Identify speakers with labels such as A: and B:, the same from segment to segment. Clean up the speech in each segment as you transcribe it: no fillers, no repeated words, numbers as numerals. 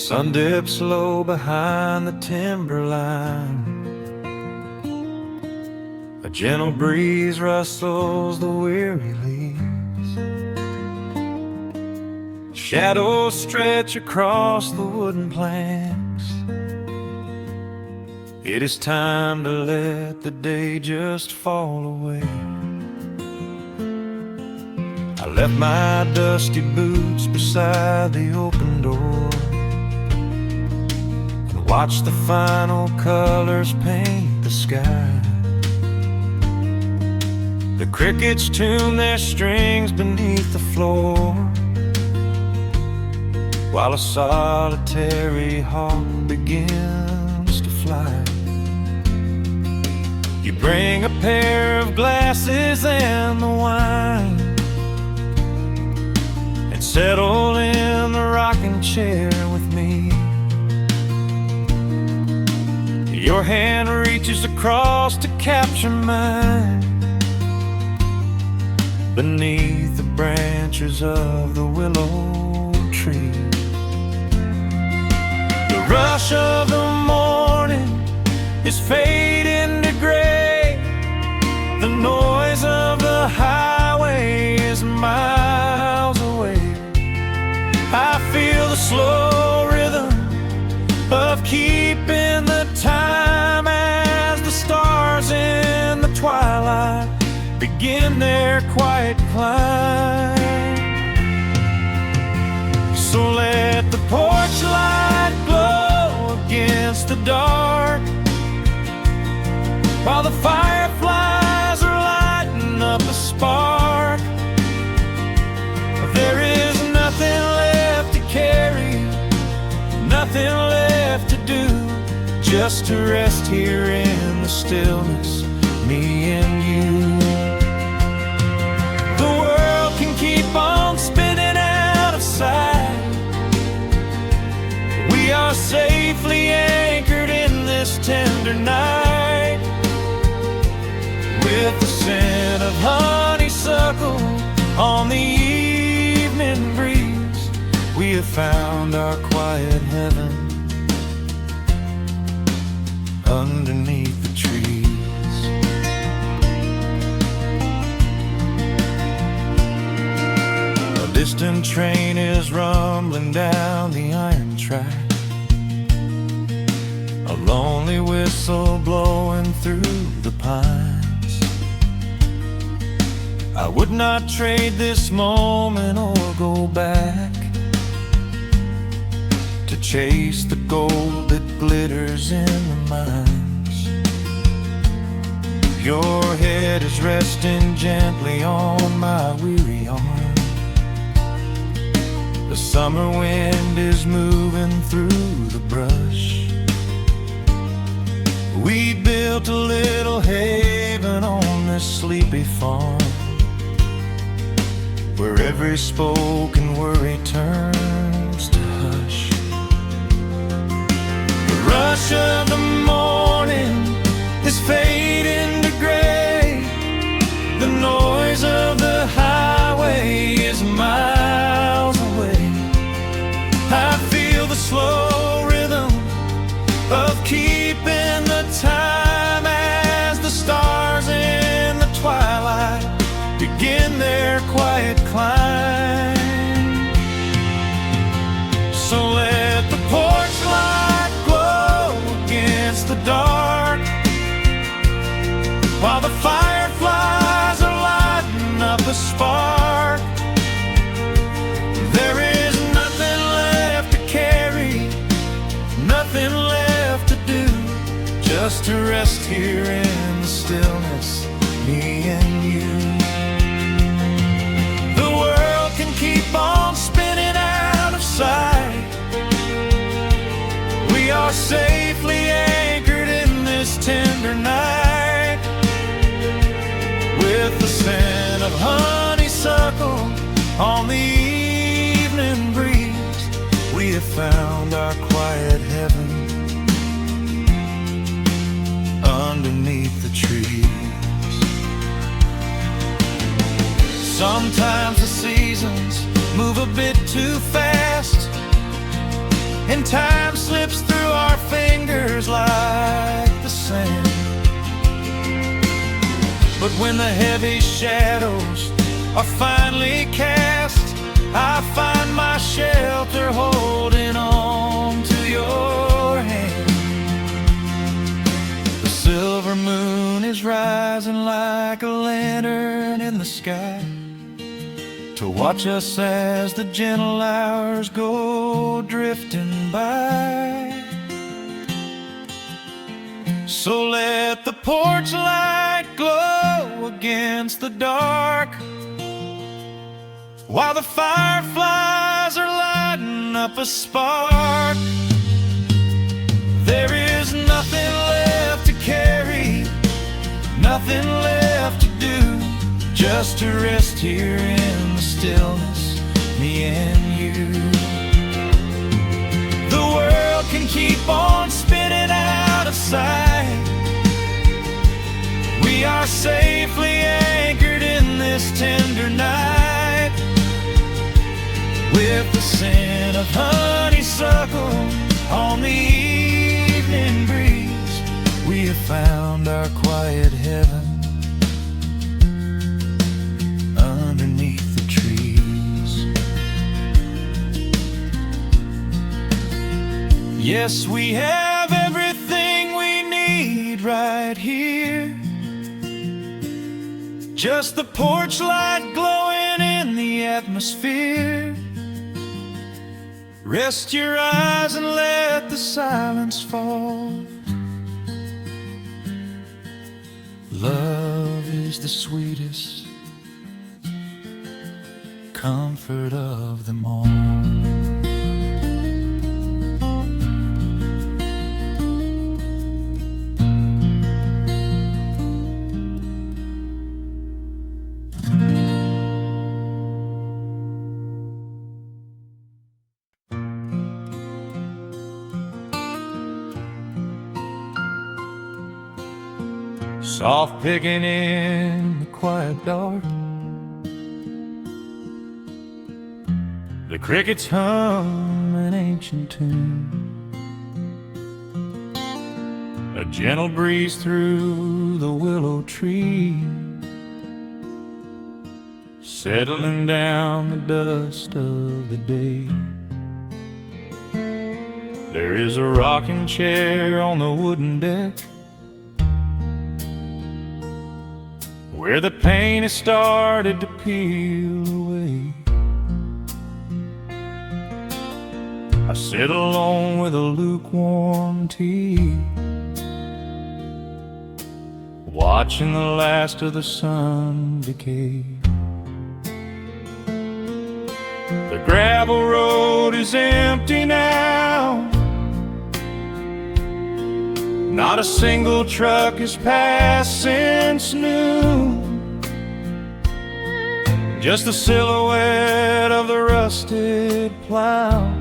A: sun dips low behind the timberline. A gentle breeze rustles the weary leaves. Shadows stretch across the wooden planks. It is time to let the day just fall away. I left my dusty boots beside the open door and watched the final colors paint the sky. The crickets tune their strings beneath the floor, while a solitary hawk begins to fly. You bring a pair of glasses and the wine, and settle in the rocking chair with me. Your hand reaches across to capture mine, beneath the branches of the willow tree. The rush of the morning is fading to gray. The noise of the highway is miles away. I feel the slow rhythm of keeping the time as the stars in the twilight begin their quiet climb. So let the porch light glow against the dark, while the fireflies are lighting up a spark. There is nothing left to carry, nothing left to do, just to rest here in the stillness, me and you. The world can keep on spinning out of sight. We are safely anchored in this tender night. With the scent of honeysuckle on the evening breeze, we have found our quiet heaven underneath the trees. A distant train is rumbling down the iron track, a lonely whistle blowing through the pines. I would not trade this moment or go back to chase the gold that glitters in the mines. Your head is resting gently on my weary arm. The summer wind is moving through the brush. We built a little haven on this sleepy farm, where every spoken worry turns to hush. The rush of the morning is fading to gray. The noise of the highway is miles away. I feel the slow rhythm of keeping the time as the stars in the twilight begin their quiet climb. So let the porch light glow against the dark, while the fireflies are lighting up a spark. There is nothing left to carry, nothing left to do, just to rest here in the stillness, me and you. Keep on spinning out of sight. We are safely anchored in this tender night. With the scent of honeysuckle on the evening breeze, we have found our quiet heaven underneath the trees. Sometimes the seasons move a bit too fast, and time slips through our fingers like the sand. But when the heavy shadows are finally cast, I find my shelter holding on to your hand. The silver moon is rising like a lantern in the sky to watch us as the gentle hours go drifting by. So let the porch light glow against the dark, while the fireflies are lighting up a spark. There is nothing left to carry, nothing left to do, just to rest here in the stillness, me and you. The world can keep on spinning out of sight. We are safely anchored in this tender night. With the scent of honeysuckle on the evening breeze, we have found our quiet heaven underneath the trees. Yes, we have everything we need right here. Just the porch light glowing in the atmosphere. Rest your eyes and let the silence fall. Love is the sweetest comfort of them all. Soft picking in the quiet dark, the crickets hum an ancient tune, a gentle breeze through the willow tree, settling down the dust of the day. There is a rocking chair on the wooden deck, where the paint has started to peel away. I sit alone with a lukewarm tea, watching the last of the sun decay. The gravel road is empty now, not a single truck has passed since noon. Just the silhouette of the rusted plow,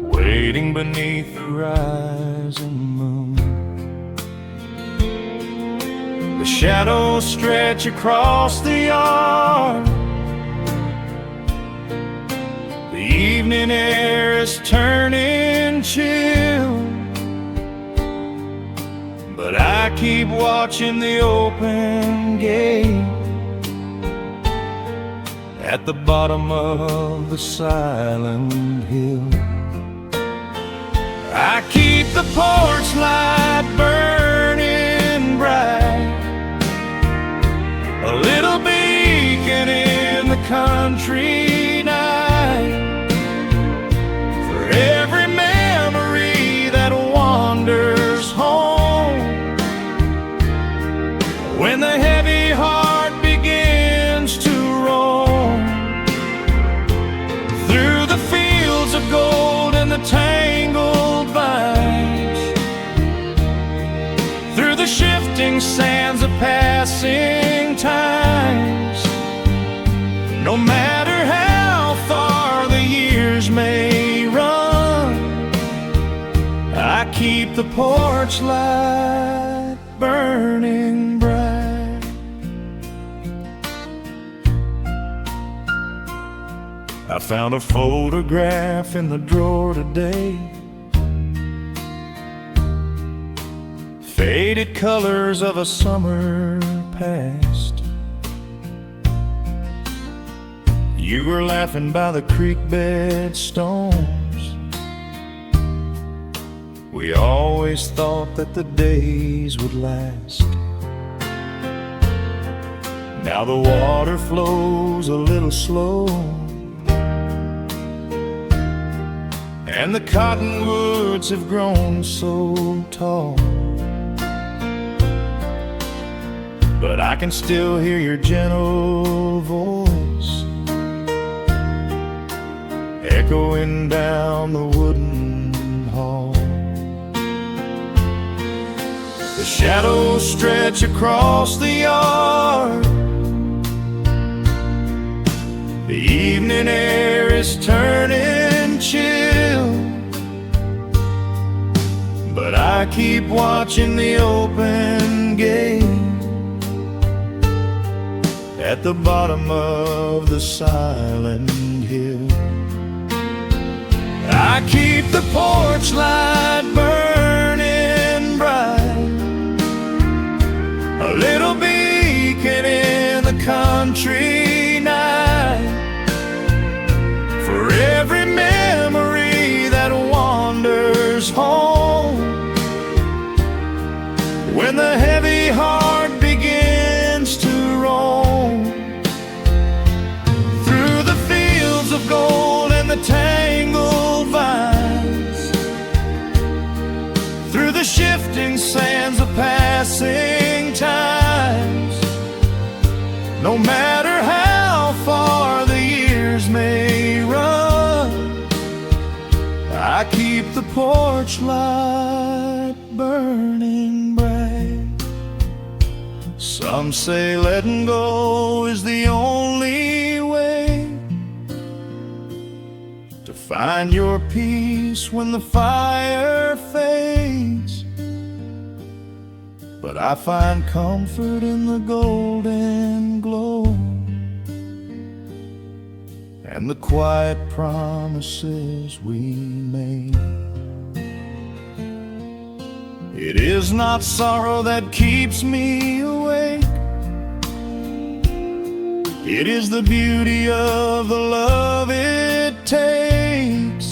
A: waiting beneath the rising moon. The shadows stretch across the yard, the evening air is turning chill, but I keep watching the open gate at the bottom of the silent hill. I keep the porch light burning bright, a little beacon in the country night, for every memory that wanders home. When the heavy heart begins to roam through the fields of gold and the tangled vines, through the shifting sands of passing times, no matter how far the years may run, I keep the porch light burning bright. I found a photograph in the drawer today, faded colors of a summer past. You were laughing by the creek bed stones. We always thought that the days would last. Now the water flows a little slow, and the cottonwoods have grown so tall. But I can still hear your gentle voice echoing down the wooden hall. The shadows stretch across the yard. The evening air is turning chill, but I keep watching the open gate at the bottom of the silent hill. I keep the porch light burning bright, a little beacon in the country night, for every memory that wanders home. When the heavy heart begins to roam through the fields of gold and the tangled vines, through the shifting sands of passing times, no matter how far the years may run, I keep the porch light burning bright. Some say letting go is the only way to find your peace when the fire fades, but I find comfort in the golden glow and the quiet promises we made. It is not sorrow that keeps me awake, it is the beauty of the love it takes.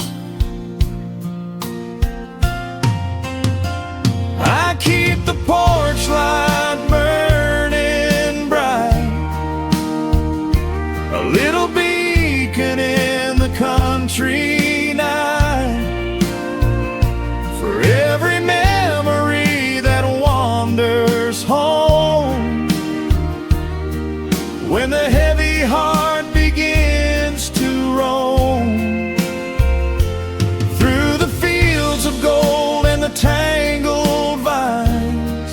A: I keep the porch light burning bright, a little beacon in the country night, for every memory that wanders home. When the heavy heart begins to roam through the fields of gold and the tangled vines,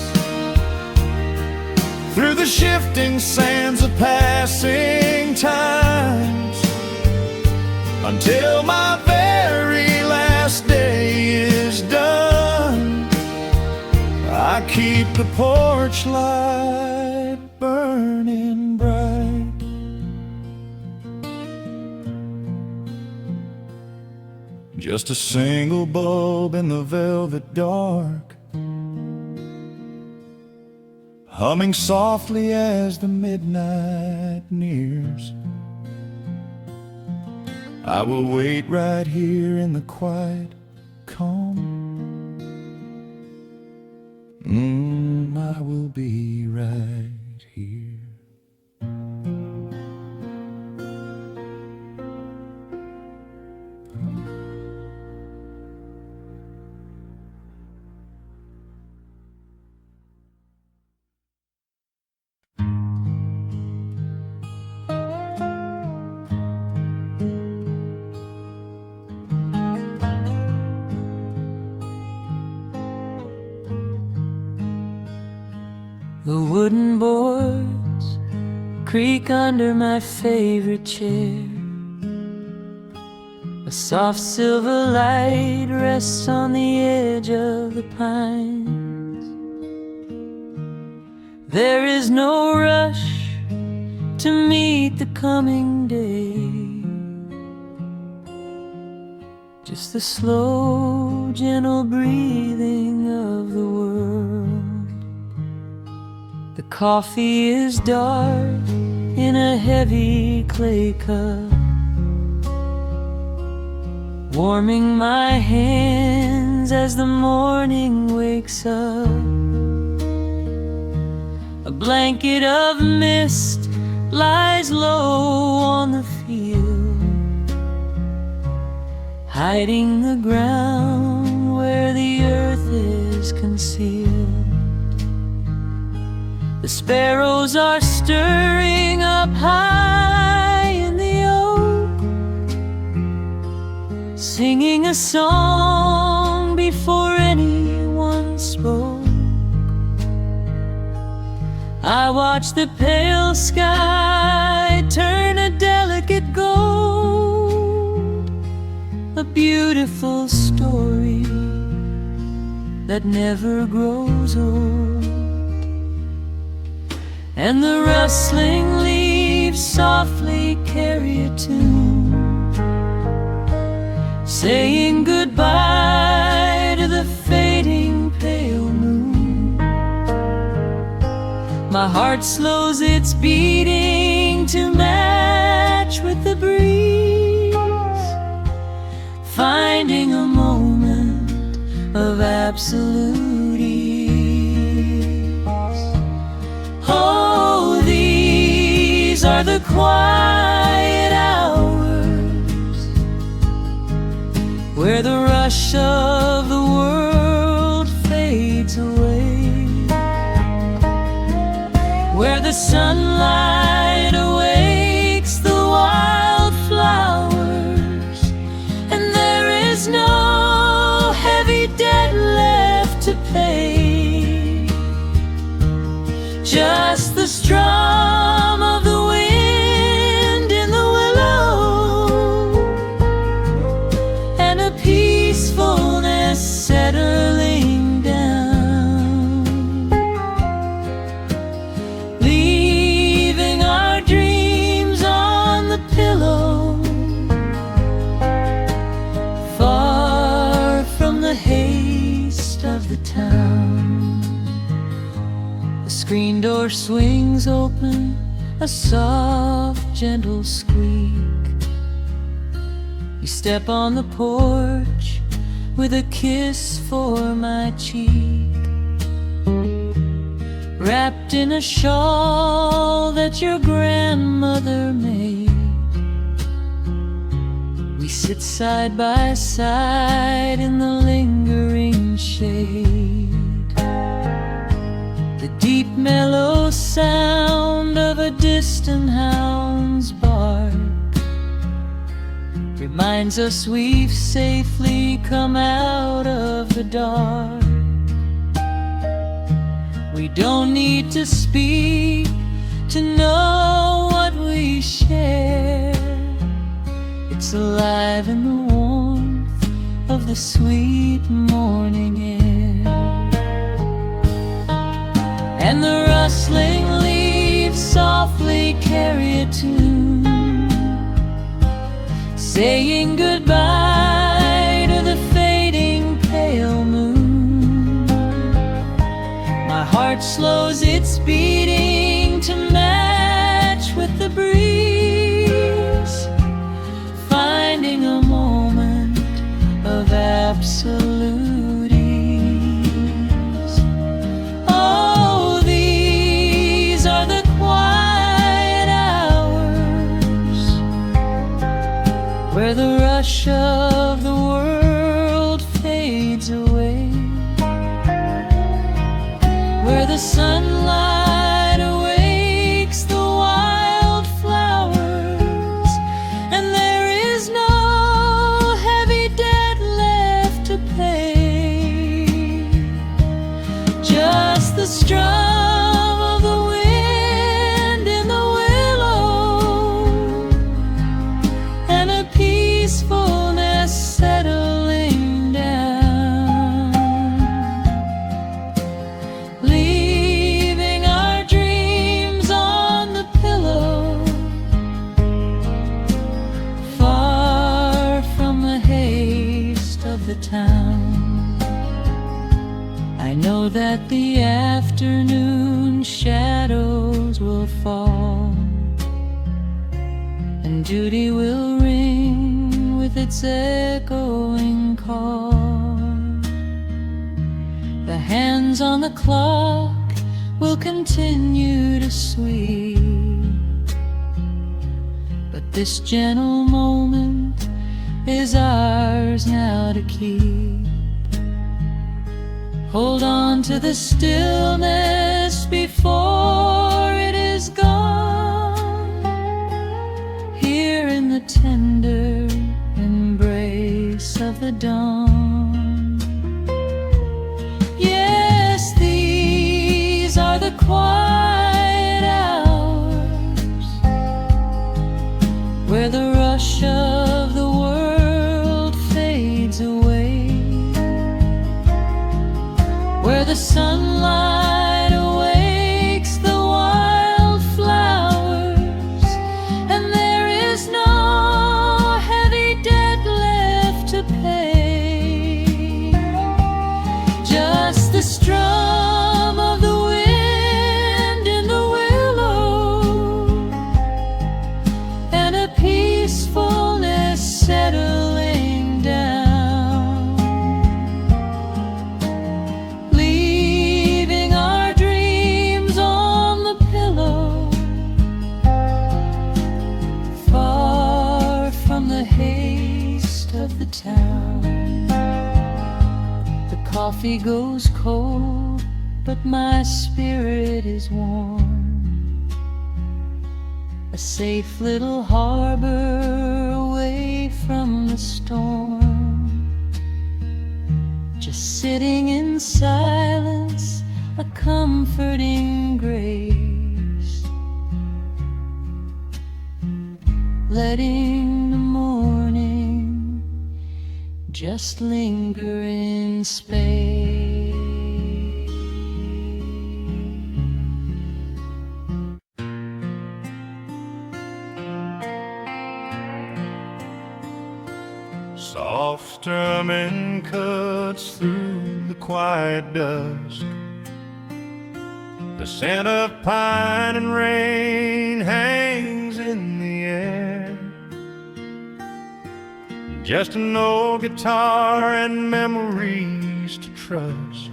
A: through the shifting sands of passing times, until my very last day is done, I keep the porch light burning bright. Just a single bulb in the velvet dark, humming softly as the midnight nears. I will wait right here in the quiet calm. I will be right here.
B: The wooden boards creak under my favorite chair. A soft silver light rests on the edge of the pines. There is no rush to meet the coming day. just the slow, gentle breathing of the world. The coffee is dark in a heavy clay cup, warming my hands as the morning wakes up. A blanket of mist lies low on the field, hiding the ground where the earth is concealed. The sparrows are stirring up high in the oak, singing a song before anyone spoke. I watch the pale sky turn a delicate gold, a beautiful story that never grows old. And the rustling leaves softly carry a tune, saying goodbye to the fading pale moon. My heart slows its beating to match with the breeze, finding a moment of absolute ease. Oh, these are the quiet hours where the rush of the world fades away, where the sunlight awakes the wildflowers, and there is no heavy debt left to pay, just the strum of the wind in the willow, and a peacefulness settling down, leaving our dreams on the pillow, far from the haste of the town. The screen door swings open, a soft, gentle squeak. You step on the porch with a kiss for my cheek, wrapped in a shawl that your grandmother made. We sit side by side in the lingering shade. The deep mellow sound of a distant hound's bark reminds us we've safely come out of the dark. We don't need to speak to know what we share. It's alive in the warmth of the sweet morning air. And the rustling leaves softly carry a tune, saying goodbye to the fading pale moon. My heart slows its beating to match with the breeze, finding a moment of absolute ease. Oh, these are the quiet hours where the rush of the world fades away, where the sunlight awakes the wildflowers, and there is no heavy debt left to pay, just the strum of the wind in the willow, and a peacefulness settling down, leaving our dreams on the pillow, far from the haze I know that the afternoon shadows will fall, and duty will ring with its echoing call. The hands on the clock will continue to sweep, but this gentle moment is ours now to keep. Hold on to the stillness before it is gone, here in the tender embrace of the dawn. Yes, these are the quiet hours where the rush of the world fades away, where the sunlight awakes the wildflowers, and there is no heavy debt left to pay. Just the strum of the wind in the willow, and a peacefulness settling down, leaving our dreams on the pillow, far from the haste of the town. The coffee goes cold, but my spirit is warm, a safe little harbor away from the storm. Just sitting in silence, a comforting grace, letting the morning just linger in space.
A: Soft strumming cuts through the quiet dusk. The scent of pine and rain hangs in the air. Just an old guitar and memories to trust,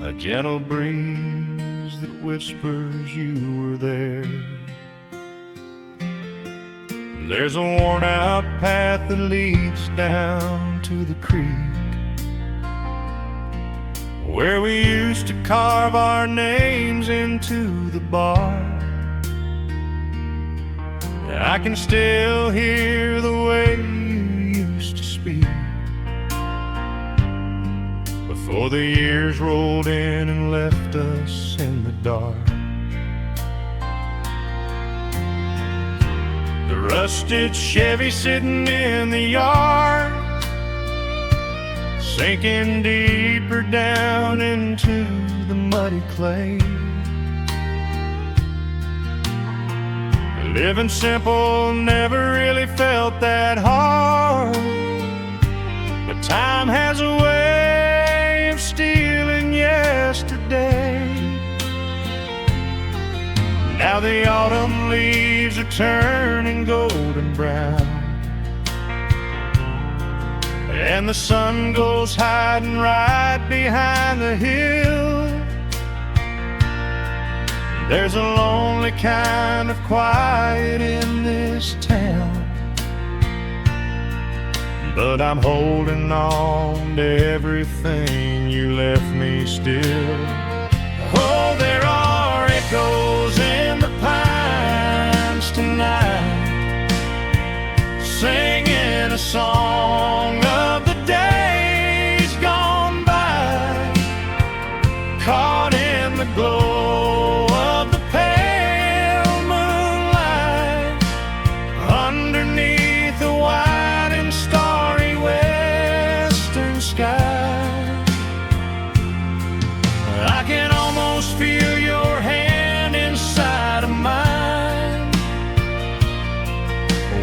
A: a gentle breeze that whispers you were there. There's a worn-out path that leads down to the creek, where we used to carve our names into the bark. I can still hear the way you used to speak before the years rolled in and left us in the dark. The rusted Chevy sitting in the yard, sinking deeper down into the muddy clay. Living simple never really felt that hard, but time has a way of stealing yesterday. Now the autumn leaves are turning golden brown, and the sun goes hiding right behind the hill. There's a lonely kind of quiet in this town, but I'm holding on to everything you left me still. Oh, there are echoes in the pines tonight, singing a song of the days gone by, caught in the glow of the pale moonlight, underneath the wide and starry western sky. I can almost feel your hand inside of mine,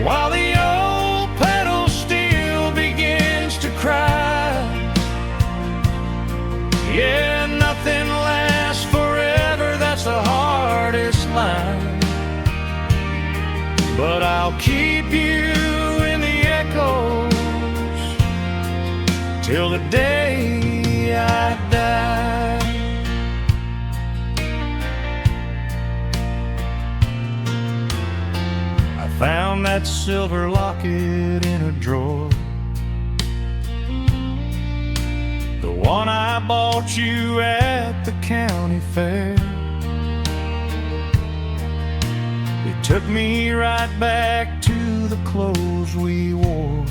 A: while the old pedal steel begins to cry. keep you in the echoes till the day I die. I found that silver locket in a drawer, the one I bought you at the county fair. It took me right back to the clothes we wore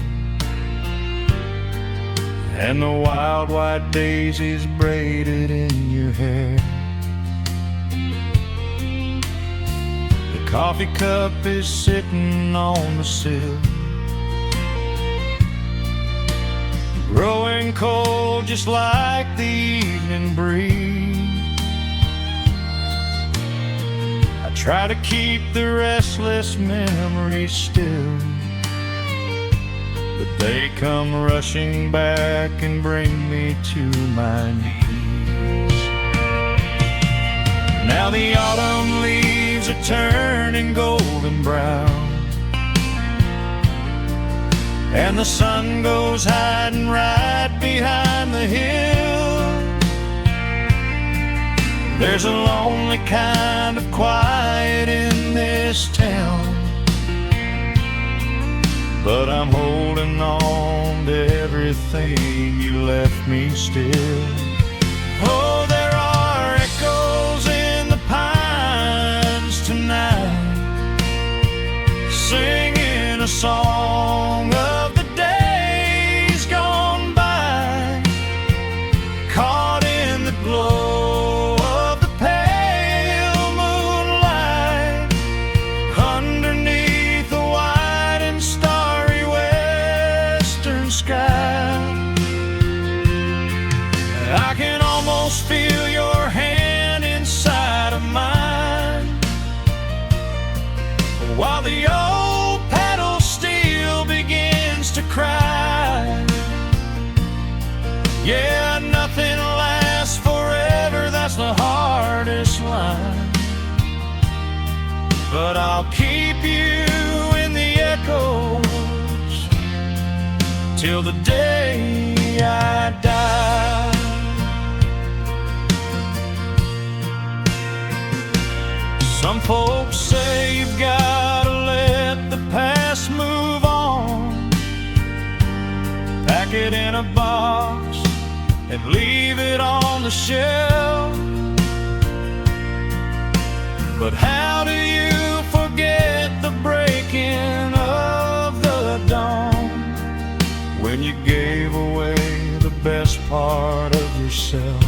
A: and the wild white daisies braided in your hair. The coffee cup is sitting on the sill, growing cold just like the evening breeze. I try to keep the restless memories still, but they come rushing back and bring me to my knees. Now the autumn leaves are turning golden brown, and the sun goes hiding right behind the hill. There's a lonely kind of quiet in this town, but I'm holding on to everything you left me still. Oh, there are echoes in the pines tonight, singing a song of the days gone by, caught in the glow of the pale moonlight, underneath the white and starry western sky. I can almost feel your hand inside of mine, while the old pedal steel begins to cry. Yeah, nothing lasts forever, that's the hardest line, but I'll keep you in the echoes till the day I die. Some folks say you've gotta let the past move on, pack it in a box and leave it on the shelf. But how do you forget the breaking of the dawn, when you gave away the best part of yourself?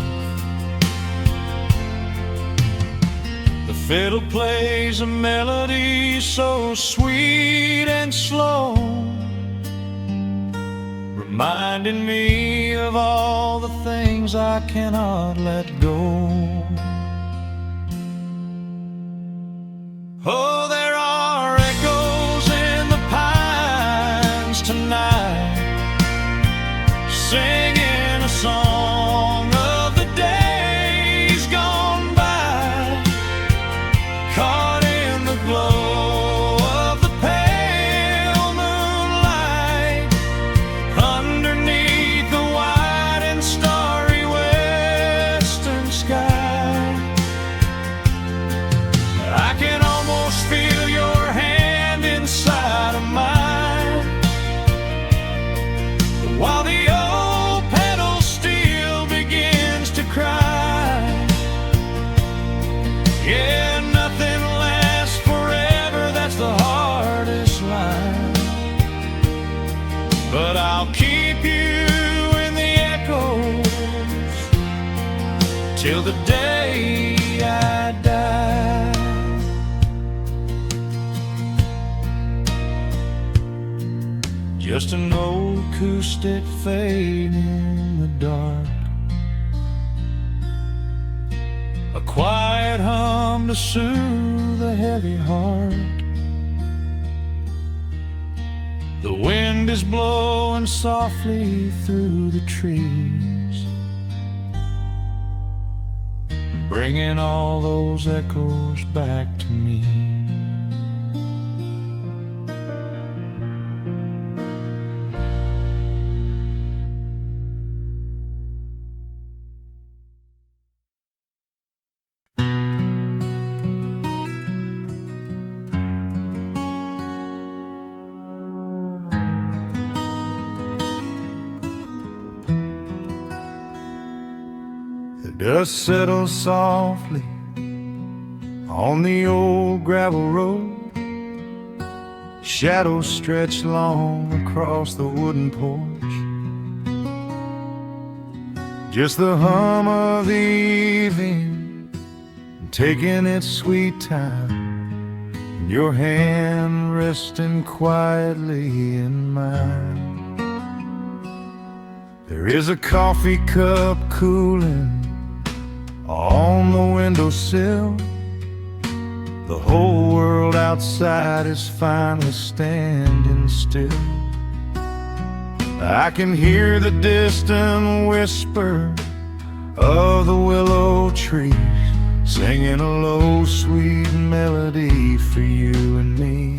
A: The fiddle plays a melody so sweet and slow, reminding me of all the things I cannot let go. Oh, there are echoes in the pines tonight, singing a song of the days gone by, caught in the glow of the pale moonlight, underneath the white and starry western sky. I can almost feel your hand inside of mine, while the old pedal steel begins to cry. Yeah, nothing lasts forever, that's the hardest line, but I'll keep you in the echoes till the day I die. Just an old acoustic fading in the dark, a quiet hum to soothe a heavy heart. The wind is blowing softly through the trees, bringing all those echoes back to me. Dust settles softly on the old gravel road. Shadows stretch long across the wooden porch. Just the hum of the evening taking its sweet time, and your hand resting quietly in mine. There is a coffee cup cooling on the windowsill. The whole world outside is finally standing still. I can hear the distant whisper of the willow trees, singing a low, sweet melody for you and me.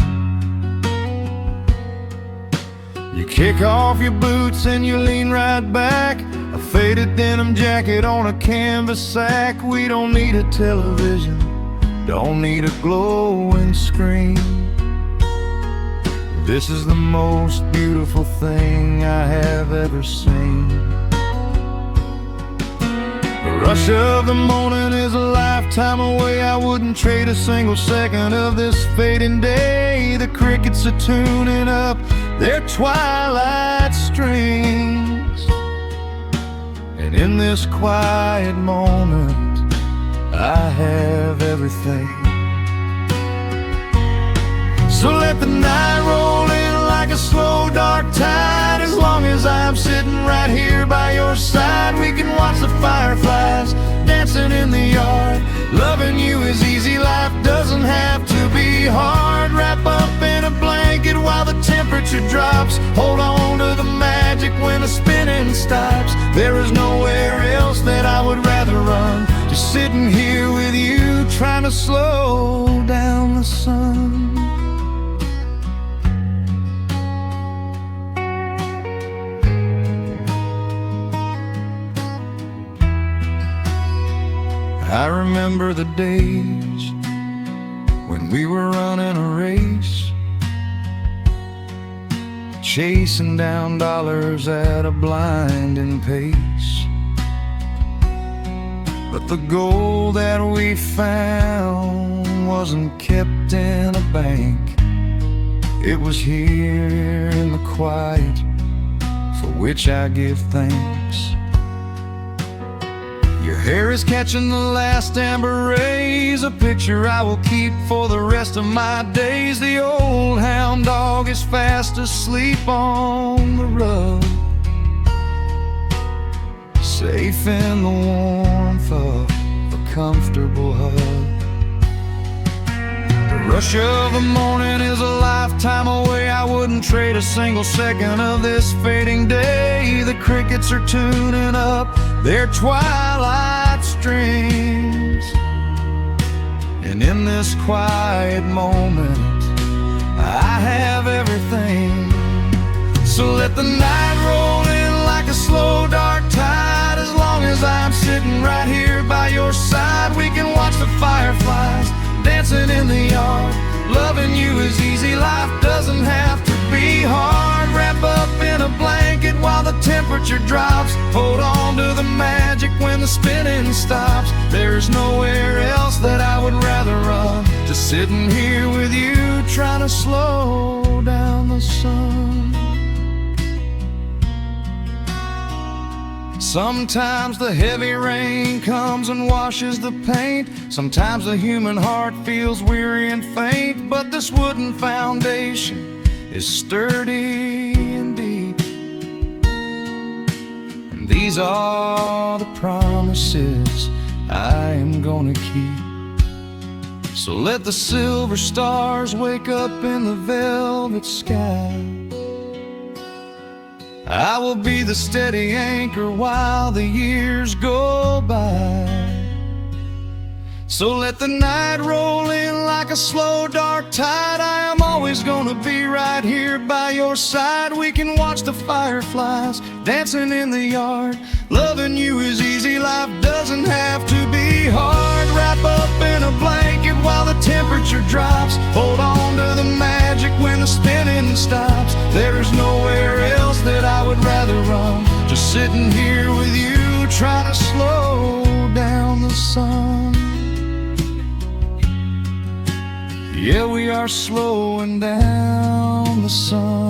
A: You kick off your boots and you lean right back, a faded denim jacket on a canvas sack. We don't need a television, don't need a glowing screen. This is the most beautiful thing I have ever seen. The rush of the morning is a lifetime away. I wouldn't trade a single second of this fading day. The crickets are tuning up their twilight strings, and in this quiet moment I have everything. So let the night roll in like a slow dark tide. As long as I'm sitting right here by your side, we can watch the fireflies dancing in the yard. Loving you is easy, life doesn't have to be hard. Wrap up in a blanket while the temperature drops. Hold on to the magic when the spinning stops. There is nowhere else that I would rather run, just sitting here with you, trying to slow down the sun. I remember the days when we were running a race, chasing down dollars at a blinding pace. But the gold that we found wasn't kept in a bank. It was here in the quiet, for which I give thanks. Your hair is catching the last amber rays, a picture I will keep for the rest of my days. The old hound dog is fast asleep on the rug, safe in the warmth of a comfortable hug. The rush of the morning is a lifetime away. I wouldn't trade a single second of this fading day. The crickets are tuning up their twilight strings, and in this quiet moment I have everything. So let the night roll in like a slow dark tide. As long as I'm sitting right here by your side, we can watch the fireflies dancing in the yard. Loving you is easy, life doesn't have to be hard. Wrap up in a blanket while the temperature drops. Hold on to the magic when the spinning stops. There's nowhere else that I would rather run, just sitting here with you, trying to slow down the sun. Sometimes the heavy rain comes and washes the paint. Sometimes the human heart feels weary and faint. But this wooden foundation is sturdy and deep, and these are the promises I am gonna keep. So let the silver stars wake up in the velvet sky. I will be the steady anchor while the years go by. So let the night roll in like a slow dark tide. I am always gonna be right here by your side. We can watch the fireflies dancing in the yard. Loving you is easy, life doesn't have to be hard. Wrap up in a blanket while the temperature drops. Hold on to the magic when the spinning stops. There's nowhere else that I would rather run, just sitting here with you, trying to slow down sun. Yeah, we are slowing down the sun.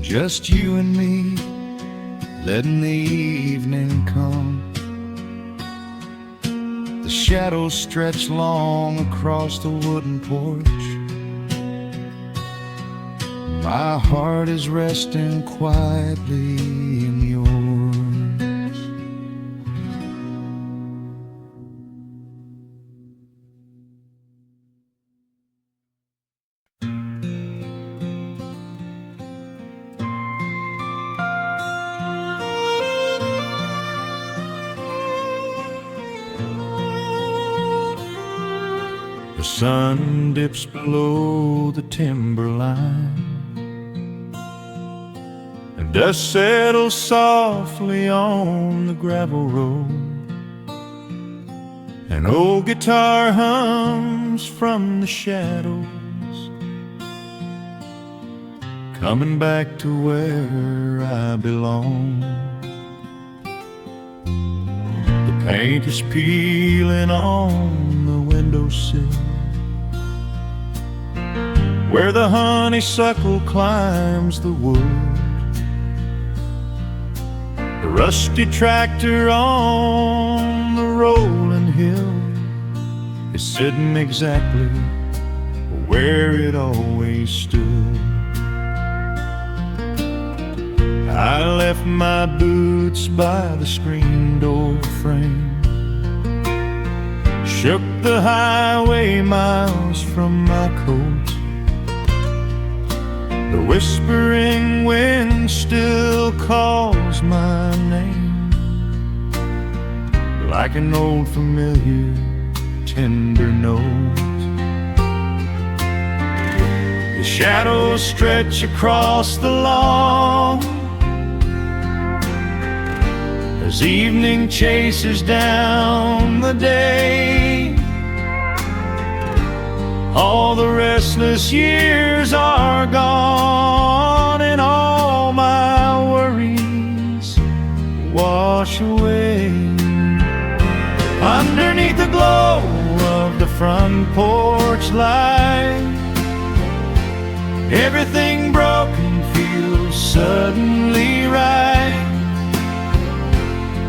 A: Just you and me, letting the evening come. The shadows stretch long across the wooden porch. My heart is resting quietly in yours. The sun dips below the timberline, and dust settles softly on the gravel road. An old guitar hums from the shadows, coming back to where I belong. The paint is peeling on the windowsill, where the honeysuckle climbs the wood. The rusty tractor on the rolling hill is sitting exactly where it always stood. I left my boots by the screen door frame, shook the highway miles from my coat. The whispering wind still calls my name, like an old familiar tender note. The shadows stretch across the lawn as evening chases down the day. All the restless years are gone, and all my worries wash away. Underneath the glow of the front porch light, everything broken feels suddenly right.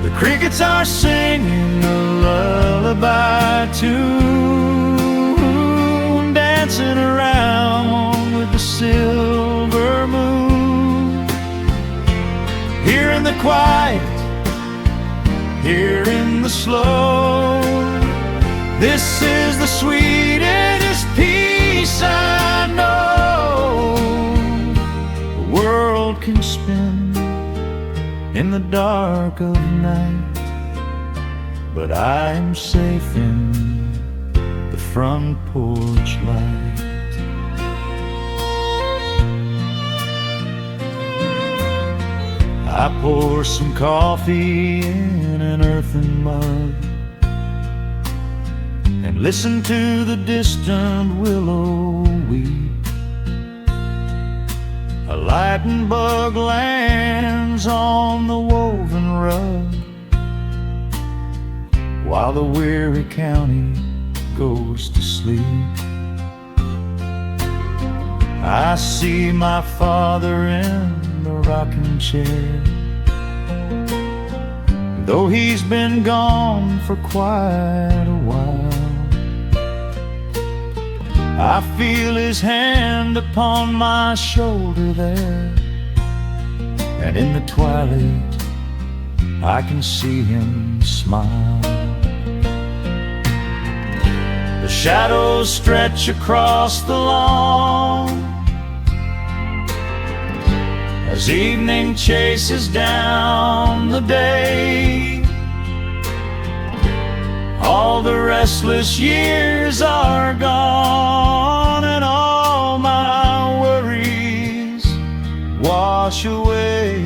A: The crickets are singing a lullaby tune, dancing around with the silver moon. Here in the quiet, here in the slow, this is the sweetest peace I know. The world can spin in the dark of night, but I am safe in the front porch light. I pour some coffee in an earthen mug and listen to the distant willow weep. A lightning bug lands on the woven rug, while the weary county goes to sleep. I see my father in the rocking chair, though he's been gone for quite a while. I feel his hand upon my shoulder there, and in the twilight I can see him smile. The shadows stretch across the lawn as evening chases down the day. All the restless years are gone, and all my worries wash away.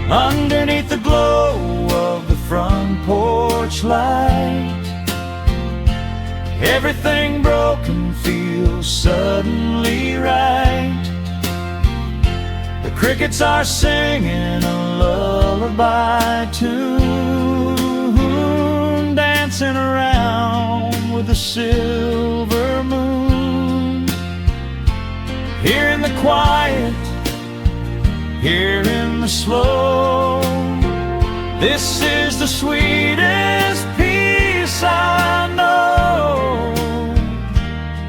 A: Underneath the glow of the front porch light, everything broken feels suddenly right. The crickets are singing a lullaby tune, dancing around with the silver moon. Here in the quiet, here in the slow, this is the sweetest peace I know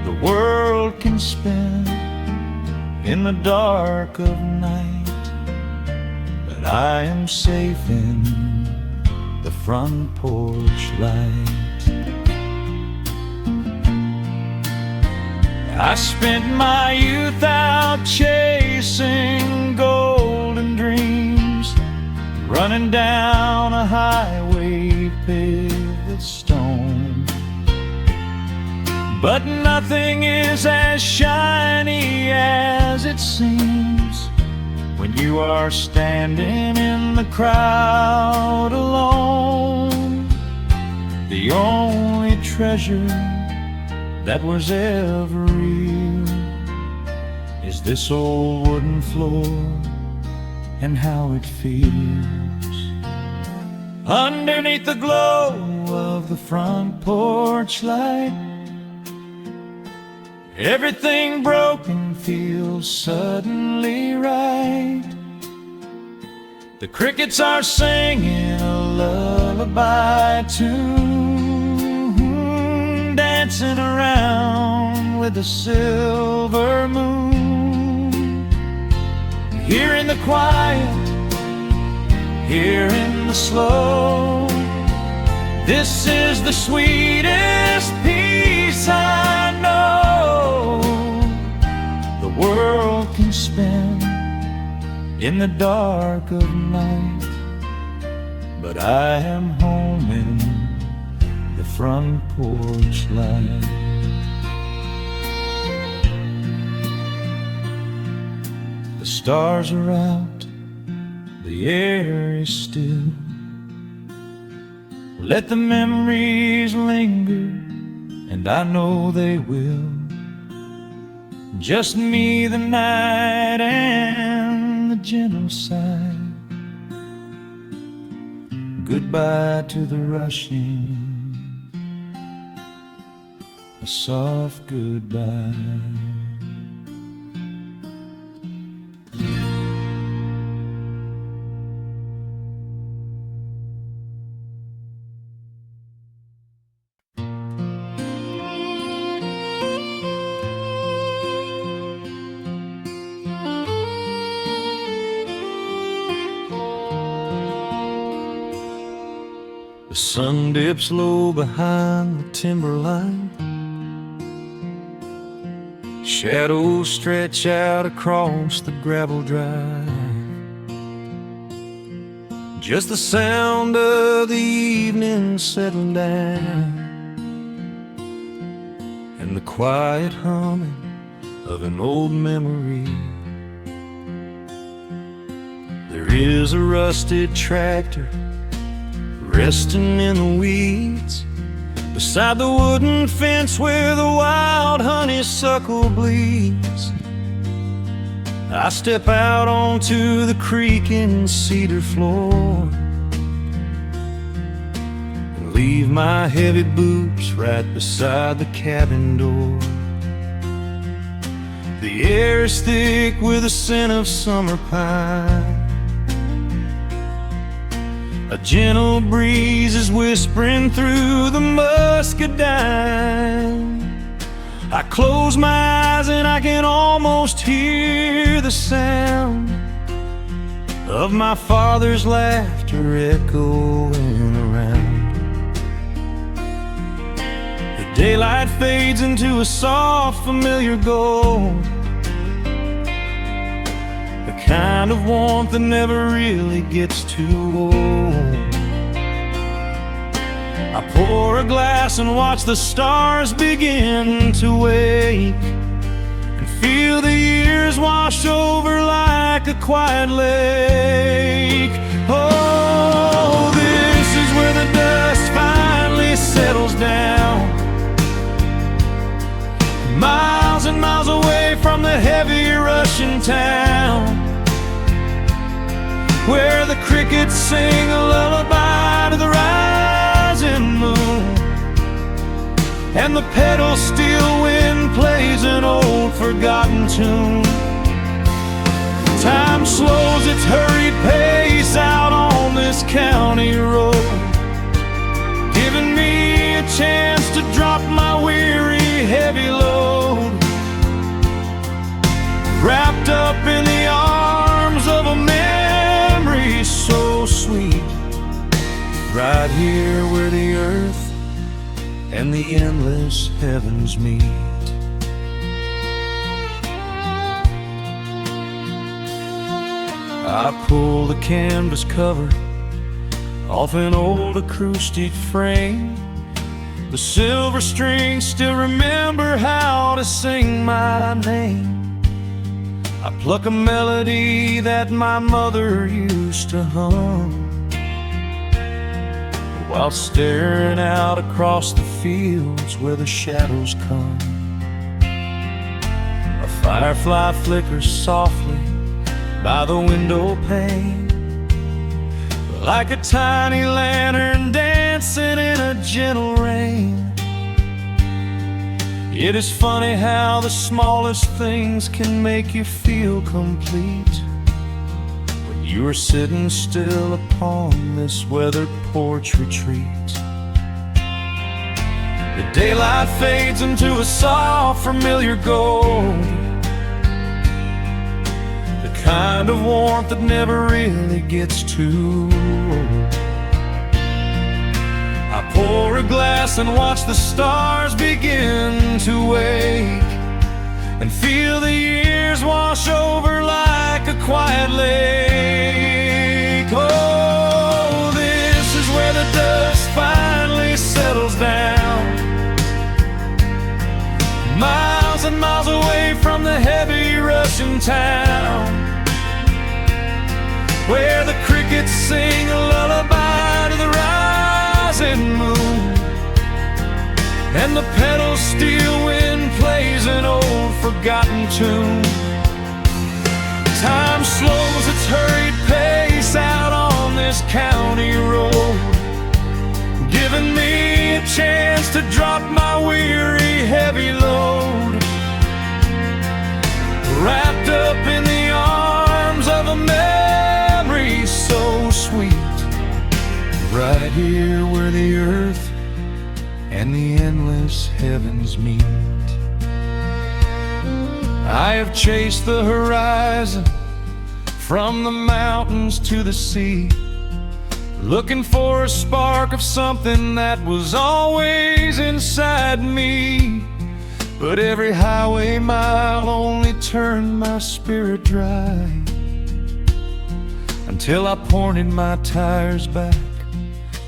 A: the world can spend in the dark of night, but I am safe in the front porch light. I spent my youth out chasing golden dreams, running down a highway paved with stone. But nothing is as shiny as it seems when you are standing in the crowd alone. The only treasure that was ever real is this old wooden floor and how it feels underneath the glow of the front porch light. Everything broken feels suddenly right. The crickets are singing a lullaby tune, dancing around with the silver moon. Here in the quiet, here in the slow, this is the sweetest peace I know the world can spend in the dark of night, but I am home in the front porch light. The stars are out, the air is still. Let the memories linger, and I know they will. Just me, the night, and the gentle sigh. Goodbye to the rushing, a soft goodbye. The sun dips low behind the timberline. Shadows stretch out across the gravel drive. Just the sound of the evening settling down, and the quiet humming of an old memory. There is a rusted tractor resting in the weeds beside the wooden fence where the wild honeysuckle bleeds. I step out onto the creaking cedar floor and leave my heavy boots right beside the cabin door. The air is thick with the scent of summer pine. A gentle breeze is whispering through the muscadine. I close my eyes and I can almost hear the sound of my father's laughter echoing around. The daylight fades into a soft, familiar gold, the kind of warmth that never really gets too old. I pour a glass and watch the stars begin to wake, and feel the years wash over like a quiet lake. Oh, this is where the dust finally settles down, miles and miles away from the heavy Russian town. where the crickets sing a lullaby to the rising moon, and the pedal steel wind plays an old forgotten tune. Time slows its hurried pace out on this county road, giving me a chance to drop my weary, heavy load, wrapped up in the arms of a memory so sweet, right here where the earth and the endless heavens meet. I pull the canvas cover off an old acoustic frame. The silver strings still remember how to sing my name. I pluck a melody that my mother used to hum while staring out across the fields where the shadows come. A firefly flickers softly by the window pane, like a tiny lantern dancing in a gentle rain. It is funny how the smallest things can make you feel complete when you are sitting still upon this weathered porch retreat. The daylight fades into a soft, familiar gold, kind of warmth that never really gets too old. I pour a glass and watch the stars begin to wake, and feel the years wash over like a quiet lake. Oh, this is where the dust finally settles down, miles and miles away from the heavy Russian town, where the crickets sing a lullaby to the rising moon, and the pedal steel wind plays an old forgotten tune. Time slows its hurried pace out on this county road, giving me a chance to drop my weary, heavy load, wrapped up in the arms of a memory so sweet, right here where the earth and the endless heavens meet. I have chased the horizon from the mountains to the sea, looking for a spark of something that was always inside me. But every highway mile only turned my spirit dry, until I pointed my tires back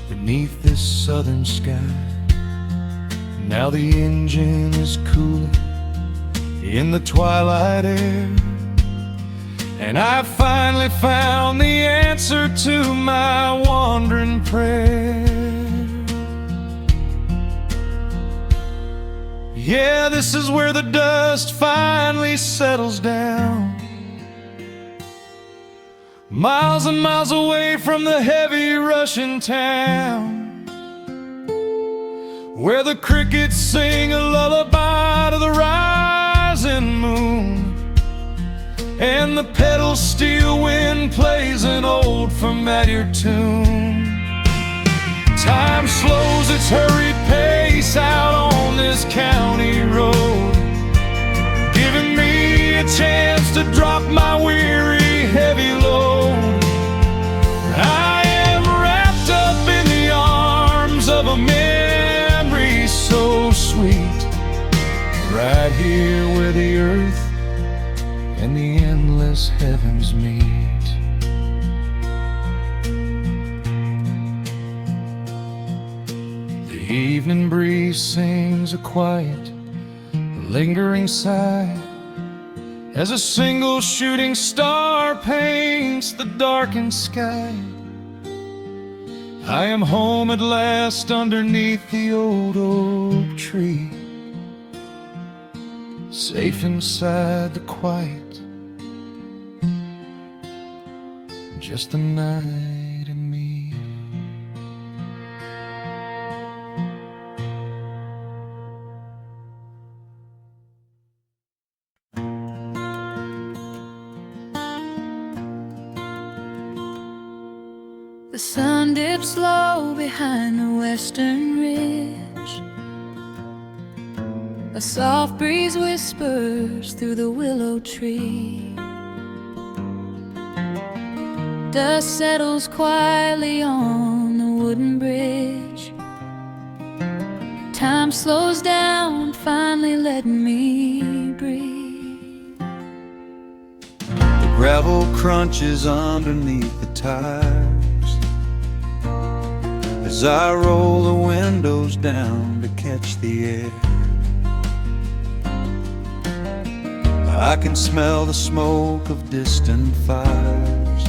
A: beneath this southern sky. Now the engine is cooling in the twilight air, and I've finally found the answer to my wandering prayer. Yeah, this is where the dust finally settles down, miles and miles away from the heavy Russian town, where the crickets sing a lullaby to the rising moon, and the pedal steel wind plays an old familiar tune. Time slows its hurried pace out on this county road, giving me a chance to drop my weary, heavy load. I am wrapped up in the arms of a memory so sweet, right here where the earth and the endless heavens meet. The evening breeze sings a quiet, lingering sigh as a single shooting star paints the darkened sky. I am home at last underneath the old oak tree, safe inside the quiet, just a night and me.
B: The sun dips low behind the western ridge. A soft breeze whispers through the willow tree. Dust settles quietly on the wooden bridge. Time slows down, finally letting me breathe.
A: The gravel crunches underneath the tires as I roll the windows down to catch the air. I can smell the smoke of distant fires,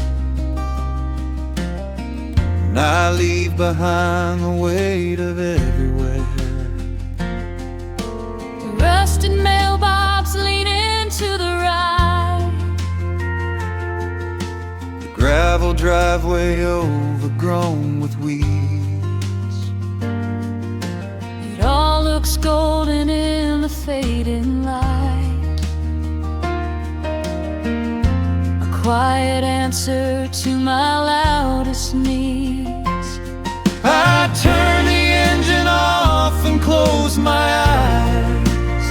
A: and I leave behind the weight of everywhere.
B: The rusted mailbox leaning to the right.
A: The gravel driveway overgrown with weeds.
B: It all looks golden in the fading light. A quiet answer to my loudest needs.
A: I turn the engine off and close my eyes.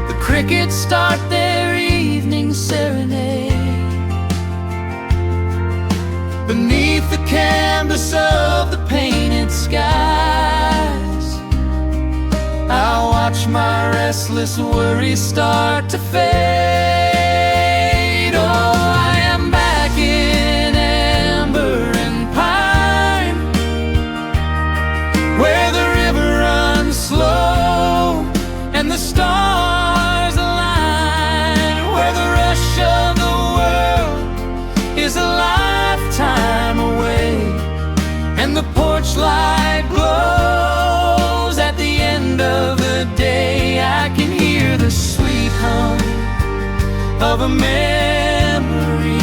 B: The crickets start their evening serenade.
A: Beneath the canvas of the painted skies, I watch my restless worries start to fade. Oh, I am back in amber and pine, where the river runs slow and the stars align, where the rush of the world is a lifetime away, and the porch light glows at the end of the day. I can hear the sweet hum of a memory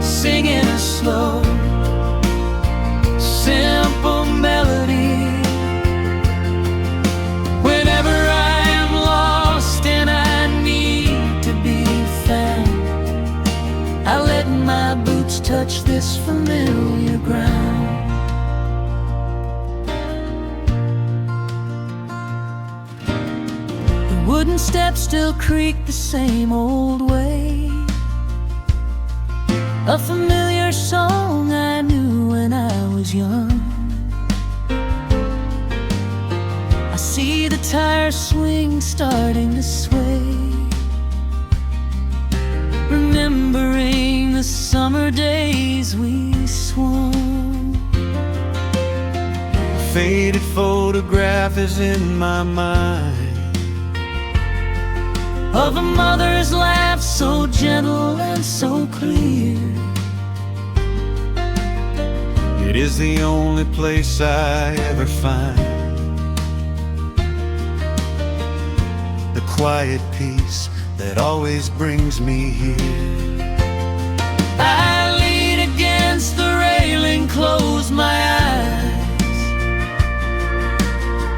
A: singing a slow, simple melody. Whenever I am lost and I need to be found, I let my boots touch this familiar ground. The wooden steps still creak the same old way. A familiar song I knew when I was young. I see the tire swing starting to sway, remembering the summer days we swung. A faded photograph is in my mind
B: of a mother's laugh so gentle and so clear.
A: It is the only place I ever find the quiet peace that always brings me here.
B: I lean against the railing, close my eyes.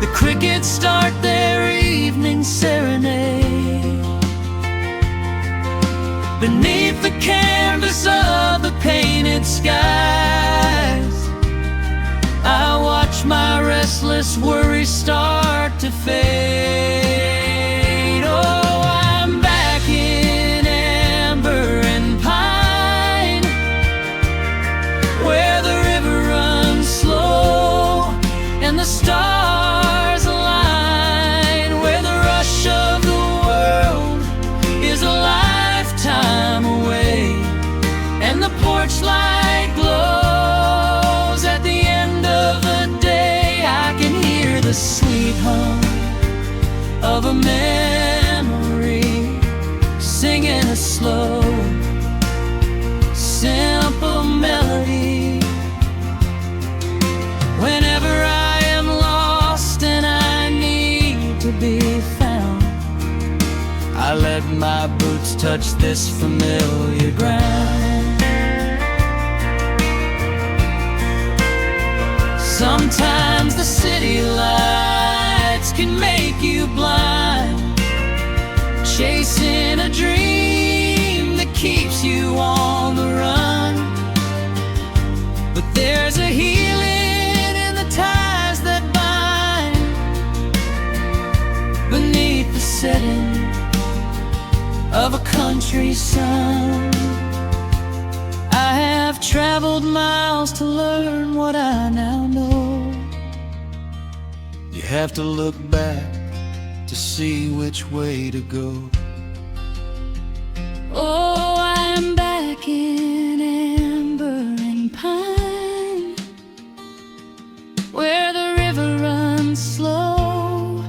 B: The crickets start their evening serenade. Beneath the canvas of the painted skies, I watch my restless worries start to fade. Oh, I'm back in amber and pine, where the river runs slow and the stars align, where the rush of the world is a lifetime away, and the porch light glows at the end of the day. I can hear the sweet hum of a memory singing a slow, simple melody. Whenever I am lost and I need to be found, I let my boots touch this familiar ground. Sometimes the city lights can make you blind, chasing a dream that keeps you on the run. But there's a healing in the ties that bind beneath the setting of a country sun. I have traveled miles to learn what I now know.
A: You have to look back to see which way to go.
B: Oh, I am back in amber and pine, where the river runs slow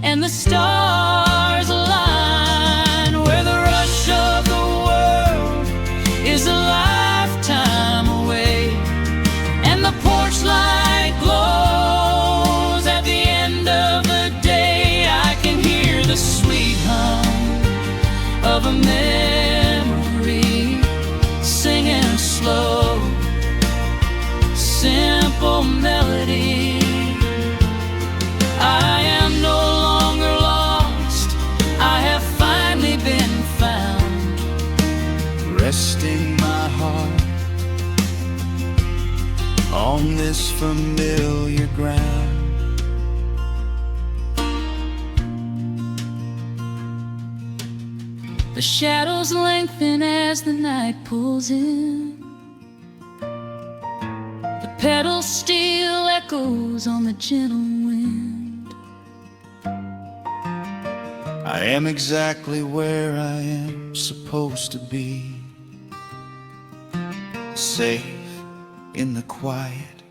B: and the stars align, where the rush of the world is a lifetime away, and the porch light glows at the end of the day. I can hear the sweet hum of a memory singing a slow, simple melody. I am no longer lost, I have finally been found,
A: Resting my heart on this familiar ground.
B: the shadows lengthen as the night pulls in, the pedal steel echoes on the gentle wind.
A: I am exactly where I am supposed to be, safe in the quiet,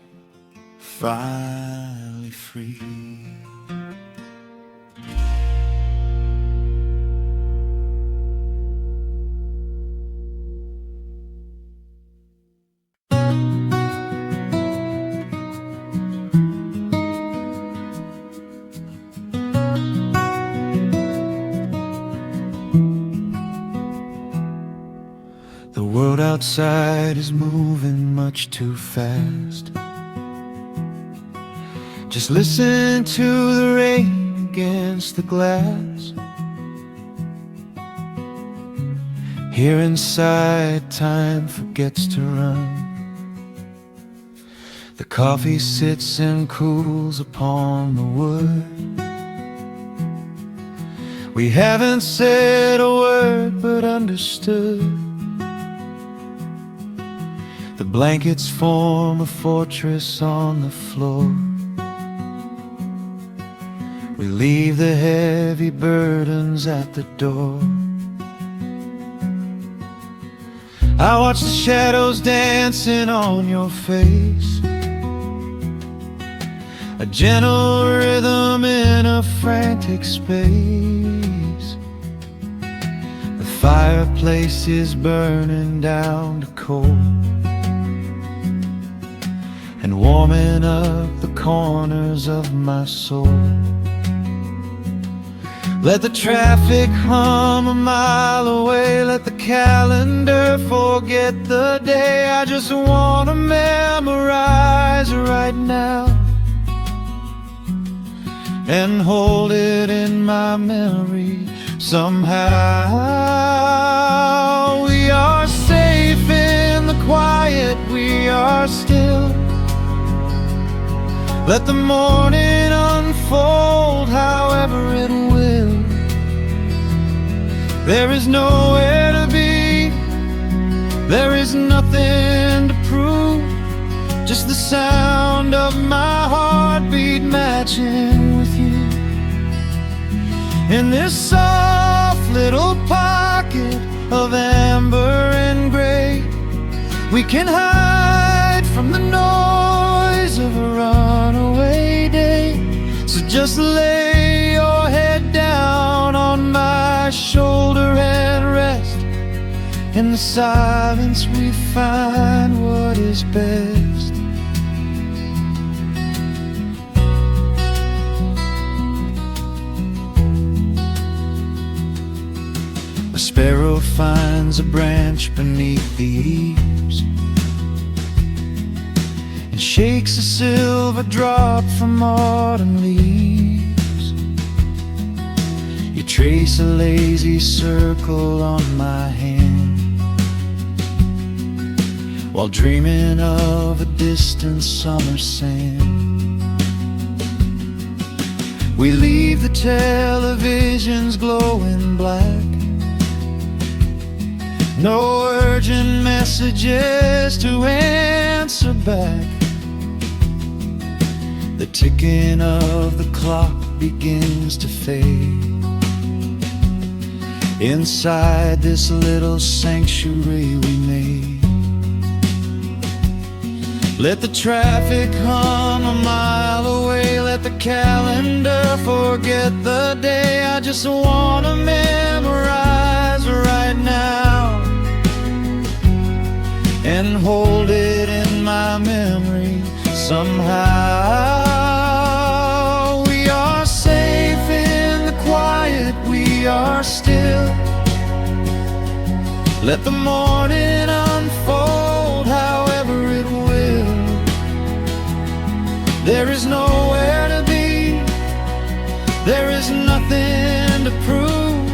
A: finally free. The world outside is moving much too fast. Just listen to the rain against the glass. Here inside, time forgets to run. The coffee sits and cools upon the wood. We haven't said a word but understood. The blankets form a fortress on the floor. We leave the heavy burdens at the door. I watch the shadows dancing on your face, a gentle rhythm in a frantic space. The fireplace is burning down to coal and warming up the corners of my soul. Let the traffic hum a mile away, let the calendar forget the day. I just wanna memorize right now and hold it in my memory somehow. We are safe in the quiet, we are still. Let the morning unfold however it will. There is nowhere to be, there is nothing to prove, just the sound of my heartbeat matching with you. In this soft little pocket of amber and gray, we can hide from the noise of a runaway day. So just lay your head down on my shoulder and rest. In the silence we find what is best. A sparrow finds a branch beneath the eaves, and shakes a silver drop from autumn leaves. You trace a lazy circle on my hand, while dreaming of a distant summer sand. We leave the televisions glowing black, no urgent messages to answer back. The ticking of the clock begins to fade inside this little sanctuary we made. Let the traffic hum a mile away, let the calendar forget the day. I just wanna memorize right now and hold it in my memory somehow. We are safe in the quiet, we are still. Let the morning unfold however it will. There is nowhere to be, there is nothing to prove,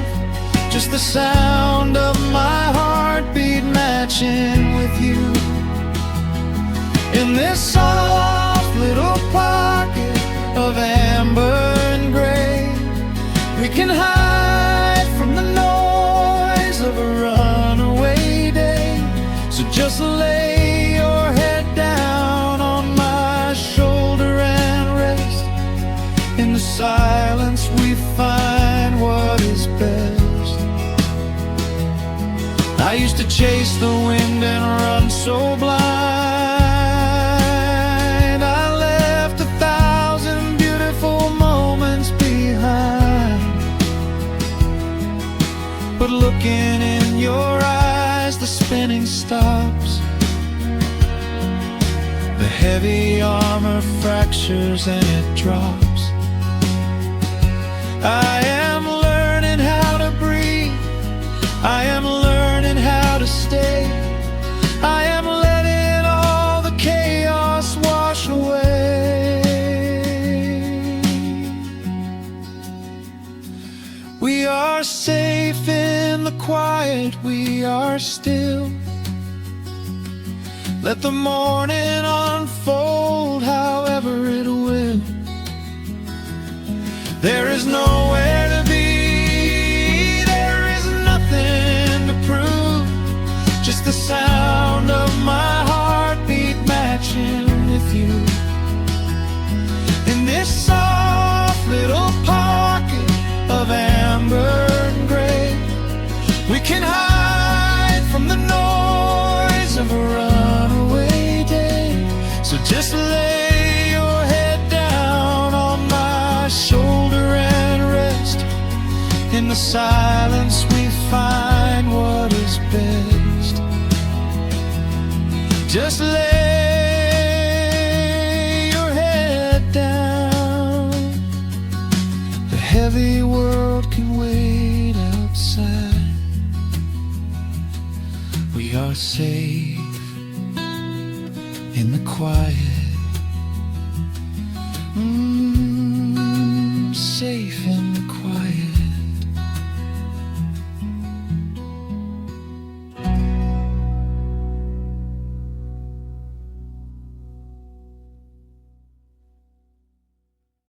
A: just the sound of my heartbeat matching with you. In this soft little pocket of amber and gray, we can hide from the noise of a runaway day. So just lay your head down on my shoulder and rest. In the silence we find what is best. I used to chase the wind and run so blind. I left 1,000 beautiful moments behind. But looking in your eyes, the spinning stops. The heavy armor fractures and it drops. I am learning how to breathe, I am learning how to stay. I am letting all the chaos wash away. We are safe in the quiet, we are still. Let the morning unfold however it will. There is nowhere to be, there is nothing to prove, just the sound of my heartbeat matching with you. In this soft little pocket of amber and gray, we can hide from the noise of a runaway day. So just lay your head down on my shoulder and rest. In the silence we find what is best. Just lay your head down. The heavy world can wait outside. We are safe in the quiet, safe in